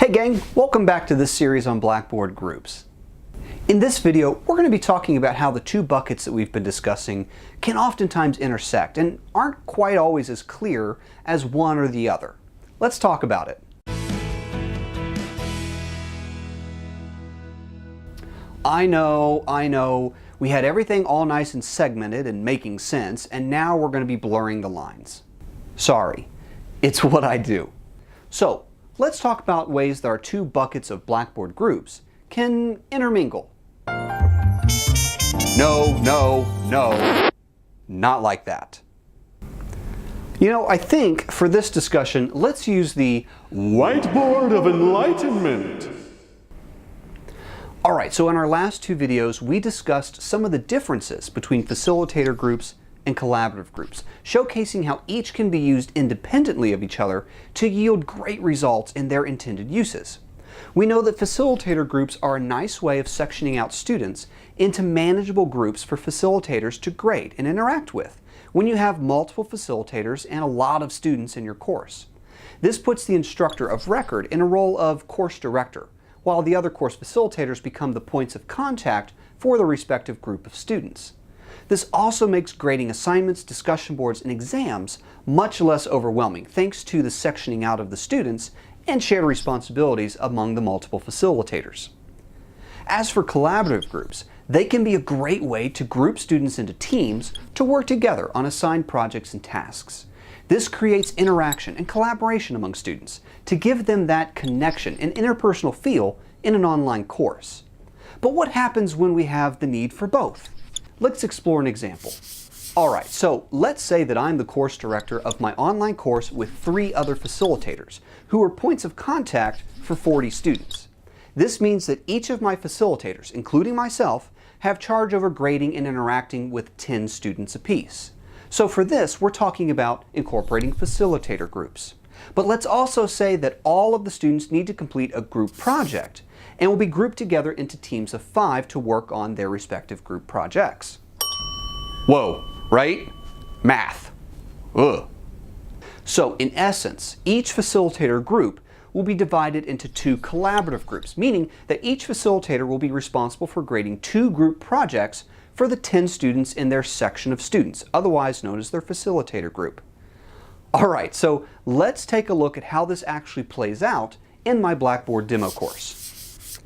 Hey gang, welcome back to this series on Blackboard Groups. In this video, we're going to be talking about how the two buckets that we've been discussing can oftentimes intersect and aren't quite always as clear as one or the other. Let's talk about it. I know, we had everything all nice and segmented and making sense, and now we're going to be blurring the lines. Sorry, it's what I do. So, let's talk about ways that our two buckets of Blackboard groups can intermingle. No, not like that. You know, I think for this discussion, let's use the whiteboard of enlightenment. Alright, so in our last two videos, we discussed some of the differences between facilitator groups and collaborative groups, showcasing how each can be used independently of each other to yield great results in their intended uses. We know that facilitator groups are a nice way of sectioning out students into manageable groups for facilitators to grade and interact with when you have multiple facilitators and a lot of students in your course. This puts the instructor of record in a role of course director, while the other course facilitators become the points of contact for the respective group of students. This also makes grading assignments, discussion boards, and exams much less overwhelming thanks to the sectioning out of the students and shared responsibilities among the multiple facilitators. As for collaborative groups, they can be a great way to group students into teams to work together on assigned projects and tasks. This creates interaction and collaboration among students to give them that connection and interpersonal feel in an online course. But what happens when we have the need for both? Let's explore an example. Alright, so let's say that I'm the course director of my online course with 3 other facilitators who are points of contact for 40 students. This means that each of my facilitators, including myself, have charge over grading and interacting with 10 students apiece. So for this, we're talking about incorporating facilitator groups. But let's also say that all of the students need to complete a group project and will be grouped together into teams of 5 to work on their respective group projects. Whoa, right? Math. Ugh. So in essence, each facilitator group will be divided into 2 collaborative groups, meaning that each facilitator will be responsible for grading 2 group projects for the 10 students in their section of students, otherwise known as their facilitator group. Alright, so let's take a look at how this actually plays out in my Blackboard demo course.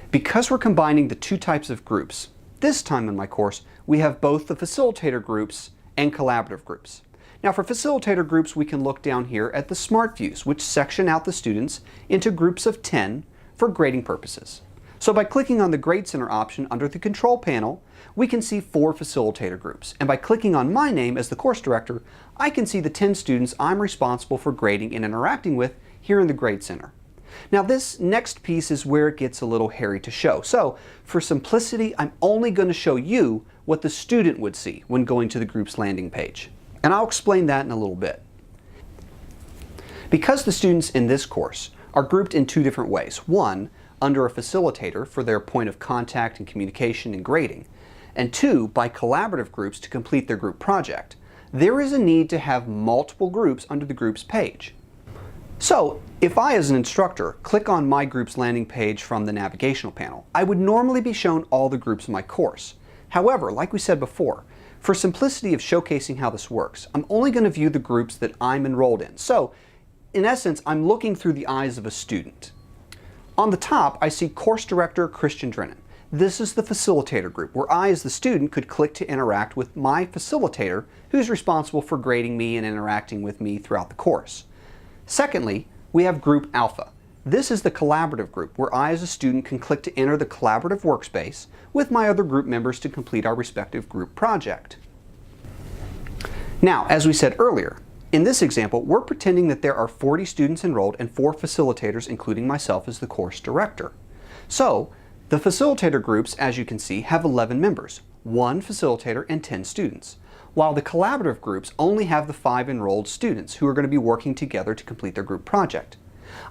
Because we're combining the 2 types of groups, this time in my course we have both the facilitator groups and collaborative groups. Now for facilitator groups, we can look down here at the Smart Views, which section out the students into groups of 10 for grading purposes. So by clicking on the Grade Center option under the Control Panel, we can see 4 facilitator groups. And by clicking on my name as the course director, I can see the 10 students I'm responsible for grading and interacting with here in the Grade Center. Now this next piece is where it gets a little hairy to show. So for simplicity, I'm only going to show you what the student would see when going to the group's landing page. And I'll explain that in a little bit. Because the students in this course are grouped in 2 different ways. One, under a facilitator for their point of contact and communication and grading, and 2, by collaborative groups to complete their group project. There is a need to have multiple groups under the group's page. So, if I as an instructor click on my group's landing page from the navigational panel, I would normally be shown all the groups in my course. However, like we said before, for simplicity of showcasing how this works, I'm only going to view the groups that I'm enrolled in. So, in essence, I'm looking through the eyes of a student. On the top, I see Course Director Christian Drennen. This is the facilitator group, where I as the student could click to interact with my facilitator, who's responsible for grading me and interacting with me throughout the course. Secondly, we have Group Alpha. This is the collaborative group, where I as a student can click to enter the collaborative workspace with my other group members to complete our respective group project. Now, as we said earlier, in this example, we're pretending that there are 40 students enrolled and 4 facilitators, including myself as the course director. So, the facilitator groups, as you can see, have 11 members, 1 facilitator and 10 students, while the collaborative groups only have the 5 enrolled students who are going to be working together to complete their group project.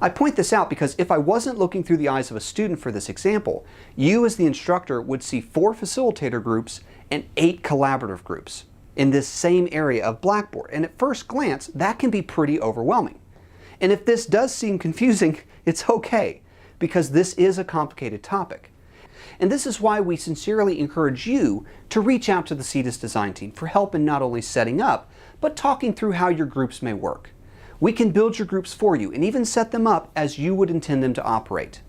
I point this out because if I wasn't looking through the eyes of a student for this example, you as the instructor would see 4 facilitator groups and 8 collaborative groups in this same area of Blackboard, and at first glance, that can be pretty overwhelming. And if this does seem confusing, it's okay, because this is a complicated topic. And this is why we sincerely encourage you to reach out to the CETIS design team for help in not only setting up, but talking through how your groups may work. We can build your groups for you and even set them up as you would intend them to operate.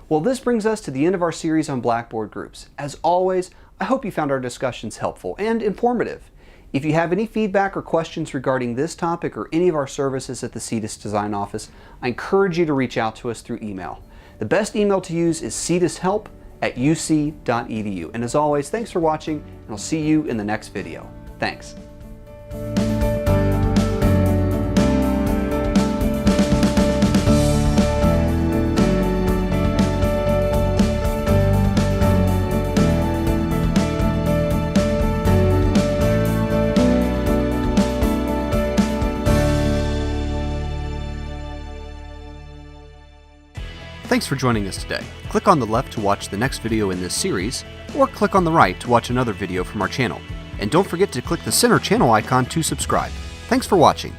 Well, this brings us to the end of our series on Blackboard Groups. As always, I hope you found our discussions helpful and informative. If you have any feedback or questions regarding this topic or any of our services at the CETIS Design Office, I encourage you to reach out to us through email. The best email to use is cetishelp@uc.edu. And as always, thanks for watching, and I'll see you in the next video. Thanks. Thanks for joining us today. Click on the left to watch the next video in this series, or click on the right to watch another video from our channel. And don't forget to click the center channel icon to subscribe. Thanks for watching.